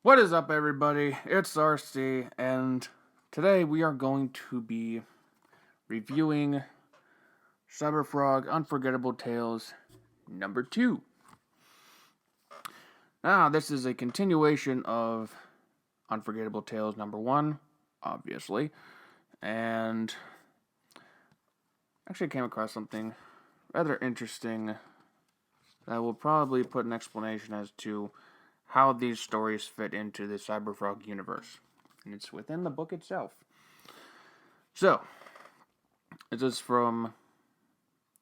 What is up, everybody? It's RC, and today we are going to be reviewing Cyberfrog Unforgettable Tales number 2. Now, this is a continuation of Unforgettable Tales number 1, obviously, and actually came across something rather interesting that will probably put an explanation as to how these stories fit into the Cyberfrog universe. And it's within the book itself. So, this is from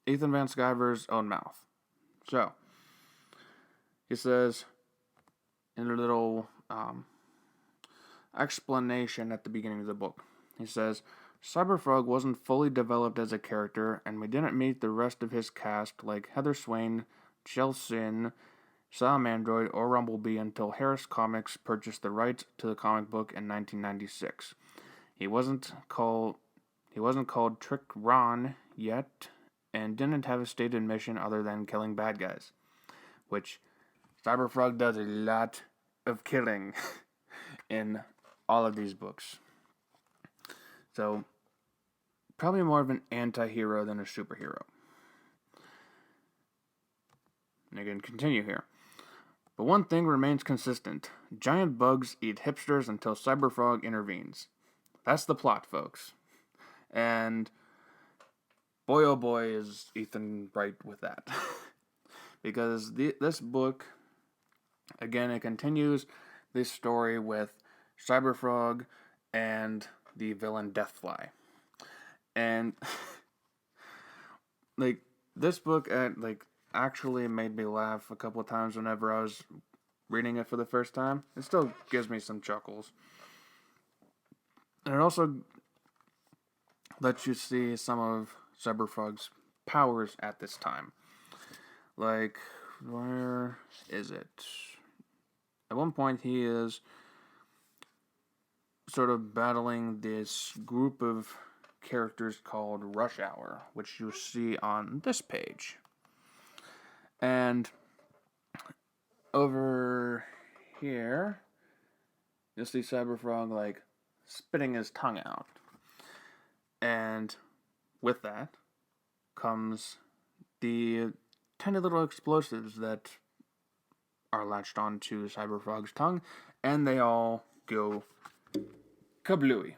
Ethan Van Sciver's own mouth. So, he says in a little explanation at the beginning of the book, he says, Cyberfrog wasn't fully developed as a character, and we didn't meet the rest of his cast like Heather Swain, Chelsea, Salamandroid, or Rumblebee until Harris Comics purchased the rights to the comic book in 1996. He wasn't called Trick Ron yet, and didn't have a stated mission other than killing bad guys, which Cyberfrog does a lot of killing in all of these books. So, probably more of an anti-hero than a superhero. And again, continue here. But one thing remains consistent. Giant bugs eat hipsters until Cyberfrog intervenes. That's the plot, folks. And boy oh boy is Ethan right with that. Because this book, again, it continues this story with Cyberfrog and the villain Deathfly. And this book actually made me laugh a couple of times whenever I was reading it for the first time. It still gives me some chuckles. And it also lets you see some of Cyberfrog's powers at this time. Like, where is it? At one point, he is sort of battling this group of characters called Rush Hour, which you'll see on this page. And over here, you'll see Cyberfrog, spitting his tongue out. And with that comes the tiny little explosives that are latched onto Cyberfrog's tongue, and they all go kablooey.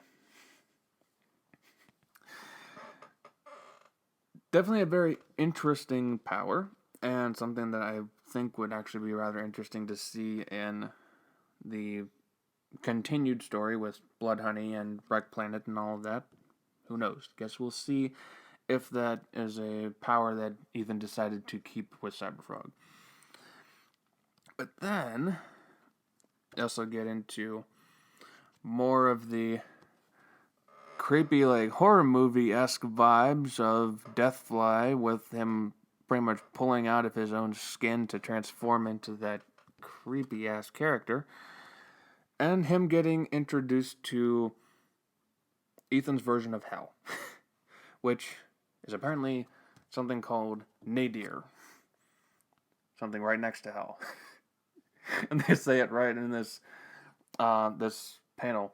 Definitely a very interesting power, and something that I think would actually be rather interesting to see in the continued story with Bloodhoney and Wreck Planet and all of that. Who knows? Guess we'll see if that is a power that Ethan decided to keep with Cyberfrog. But then, we also get into more of the creepy, horror movie-esque vibes of Deathfly, with him pretty much pulling out of his own skin to transform into that creepy-ass character, and him getting introduced to Ethan's version of hell, which is apparently something called Nadir. Something right next to hell. And they say it right in this panel.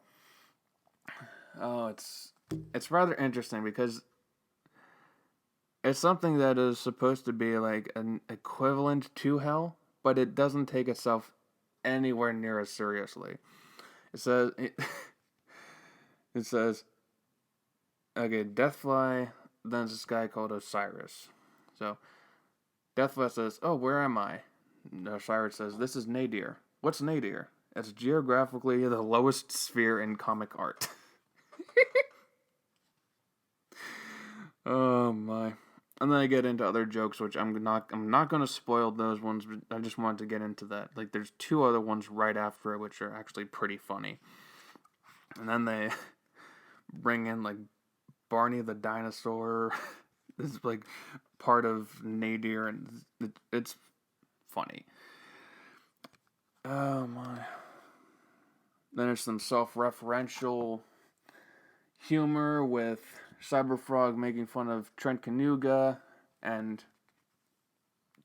Oh, it's rather interesting because it's something that is supposed to be like an equivalent to hell, but it doesn't take itself anywhere near as seriously. It says, okay, Deathfly, then there's this guy called Osiris. So, Deathfly says, oh, where am I? And Osiris says, this is Nadir. What's Nadir? It's geographically the lowest sphere in comic art. Oh my. And then I get into other jokes, which I'm not going to spoil those ones, but I just wanted to get into that. There's two other ones right after it, which are actually pretty funny. And then they bring in, Barney the dinosaur. This is, part of Nadir, and it's funny. Oh, my. Then there's some self-referential humor with Cyberfrog making fun of Trent Kanuga, and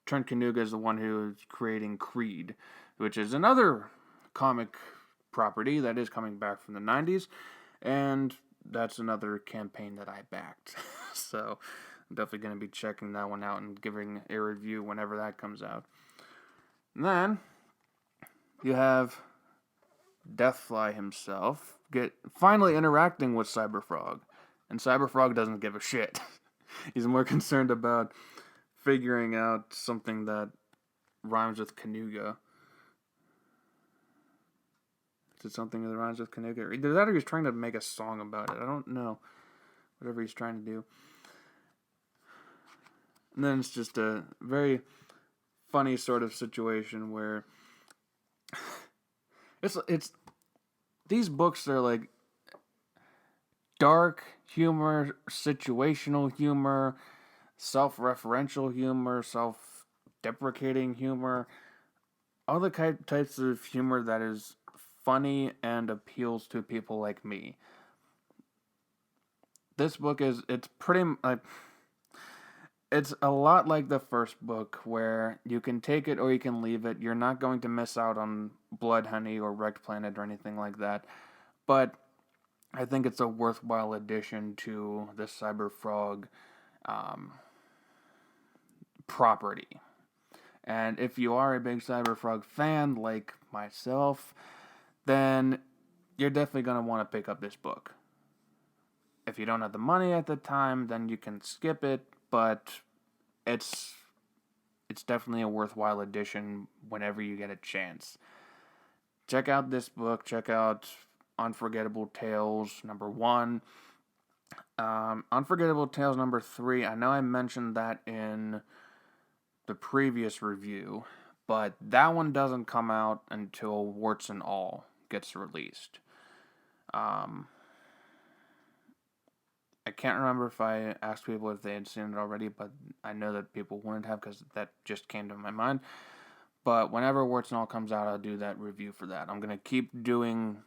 Trent Kanuga is the one who is creating Creed, which is another comic property that is coming back from the 90s, and that's another campaign that I backed. So I'm definitely going to be checking that one out and giving a review whenever that comes out. And then you have Deathfly himself finally interacting with Cyberfrog, and Cyberfrog doesn't give a shit. He's more concerned about figuring out something that rhymes with Canuga. Is it something that rhymes with Canuga? Either that or he's trying to make a song about it. I don't know. Whatever he's trying to do. And then it's just a very funny sort of situation where it's these books are like dark humor, situational humor, self-referential humor, self-deprecating humor, all the types of humor that is funny and appeals to people like me. This book it's pretty like it's a lot like the first book, where you can take it or you can leave it. You're not going to miss out on Bloodhoney or Wrecked Planet or anything like that. But I think it's a worthwhile addition to the Cyberfrog property. And if you are a big Cyberfrog fan like myself, then you're definitely going to want to pick up this book. If you don't have the money at the time, then you can skip it, but it's definitely a worthwhile addition whenever you get a chance. Check out this book. Check out Unforgettable Tales #1. Unforgettable Tales #3. I know I mentioned that in the previous review, but that one doesn't come out until Warts and All gets released. I can't remember if I asked people if they had seen it already, but I know that people wouldn't have because that just came to my mind. But whenever Warts and All comes out, I'll do that review for that. I'm going to keep doing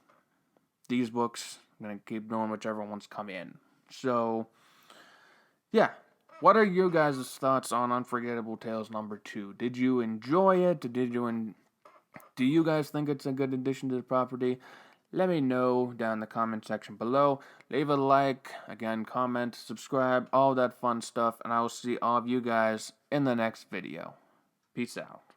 these books. I'm going to keep doing whichever ones come in. So, yeah. What are you guys' thoughts on Unforgettable Tales #2? Did you enjoy it? Do you guys think it's a good addition to the property? Let me know down in the comment section below. Leave a like, again, comment, subscribe, all that fun stuff, and I will see all of you guys in the next video. Peace out.